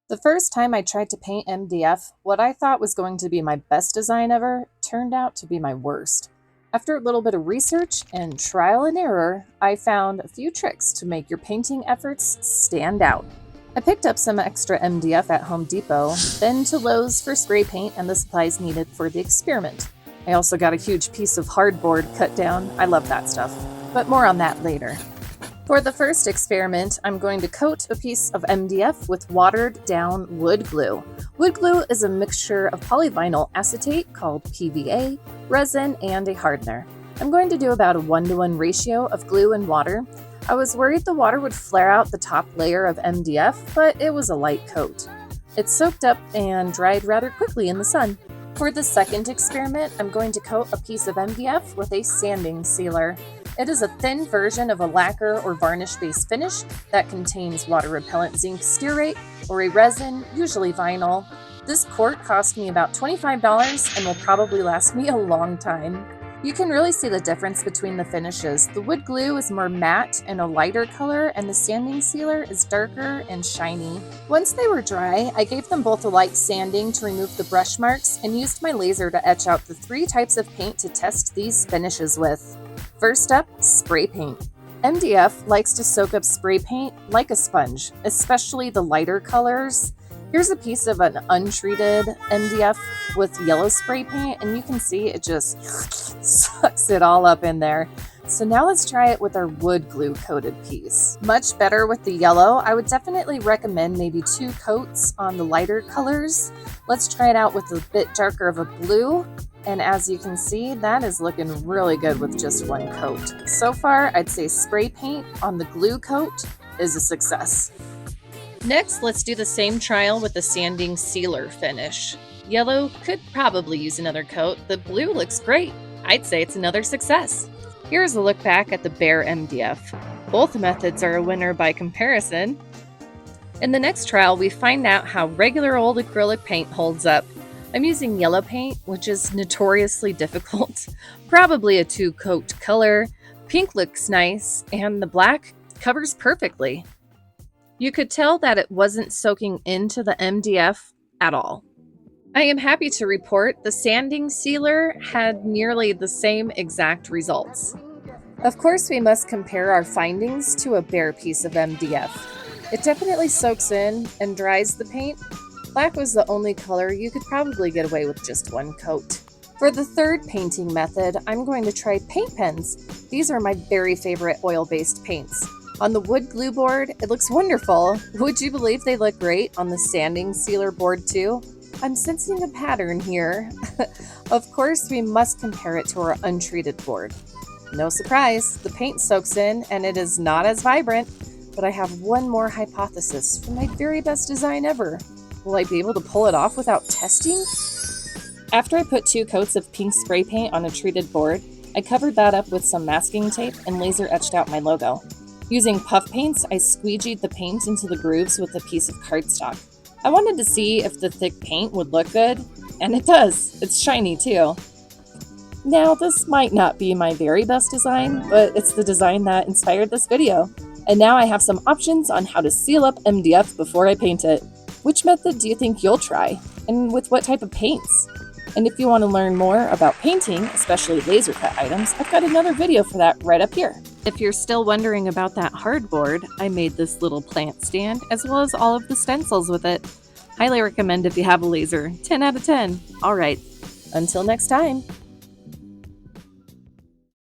The first time I tried to paint MDF, what I thought was going to be my best design ever turned out to be my worst. After a little bit of research and trial and error, I found a few tricks to make your painting efforts stand out. I picked up some extra MDF at Home Depot, then to Lowe's for spray paint and the supplies needed for the experiment. I also got a huge piece of hardboard cut down. I love that stuff, but more on that later. For the first experiment, I'm going to coat a piece of MDF with watered down wood glue. Wood glue is a mixture of polyvinyl acetate called PVA, resin, and a hardener. I'm going to do about a 1-to-1 ratio of glue and water. I was worried the water would flare out the top layer of MDF, but it was a light coat. It soaked up and dried rather quickly in the sun. For the second experiment, I'm going to coat a piece of MDF with a sanding sealer. It is a thin version of a lacquer or varnish-based finish that contains water-repellent zinc stearate or a resin, usually vinyl. This quart cost me about $25 and will probably last me a long time. You can really see the difference between the finishes. The wood glue is more matte and a lighter color, and the sanding sealer is darker and shiny. Once they were dry, I gave them both a light sanding to remove the brush marks and used my laser to etch out the 3 types of paint to test these finishes with. First up, spray paint. MDF likes to soak up spray paint like a sponge, especially the lighter colors. Here's a piece of an untreated MDF with yellow spray paint, and you can see it just sucks it all up in there. So now let's try it with our wood glue coated piece. Much better with the yellow. I would definitely recommend maybe 2 coats on the lighter colors. Let's try it out with a bit darker of a blue. And as you can see, that is looking really good with just 1 coat. So far, I'd say spray paint on the glue coat is a success. Next, let's do the same trial with the sanding sealer finish. Yellow could probably use another coat. The blue looks great. I'd say it's another success. Here's a look back at the bare MDF. Both methods are a winner by comparison. In the next trial, we find out how regular old acrylic paint holds up. I'm using yellow paint, which is notoriously difficult. Probably a 2-coat color. Pink looks nice, and the black covers perfectly. You could tell that it wasn't soaking into the MDF at all. I am happy to report the sanding sealer had nearly the same exact results. Of course, we must compare our findings to a bare piece of MDF. It definitely soaks in and dries the paint. Black was the only color you could probably get away with just 1 coat. For the third painting method, I'm going to try paint pens. These are my very favorite oil-based paints. On the wood glue board, it looks wonderful. Would you believe they look great on the sanding sealer board too? I'm sensing a pattern here. Of course, we must compare it to our untreated board. No surprise, the paint soaks in and it is not as vibrant, but I have one more hypothesis for my very best design ever. Will I be able to pull it off without testing? After I put 2 coats of pink spray paint on a treated board, I covered that up with some masking tape and laser etched out my logo. Using puff paints, I squeegeed the paint into the grooves with a piece of cardstock. I wanted to see if the thick paint would look good, and it does. It's shiny too. Now, this might not be my very best design, but it's the design that inspired this video. And now I have some options on how to seal up MDF before I paint it. Which method do you think you'll try? And with what type of paints? And if you want to learn more about painting, especially laser cut items, I've got another video for that right up here. If you're still wondering about that hardboard, I made this little plant stand as well as all of the stencils with it. Highly recommend if you have a laser. 10 out of 10. All right, until next time.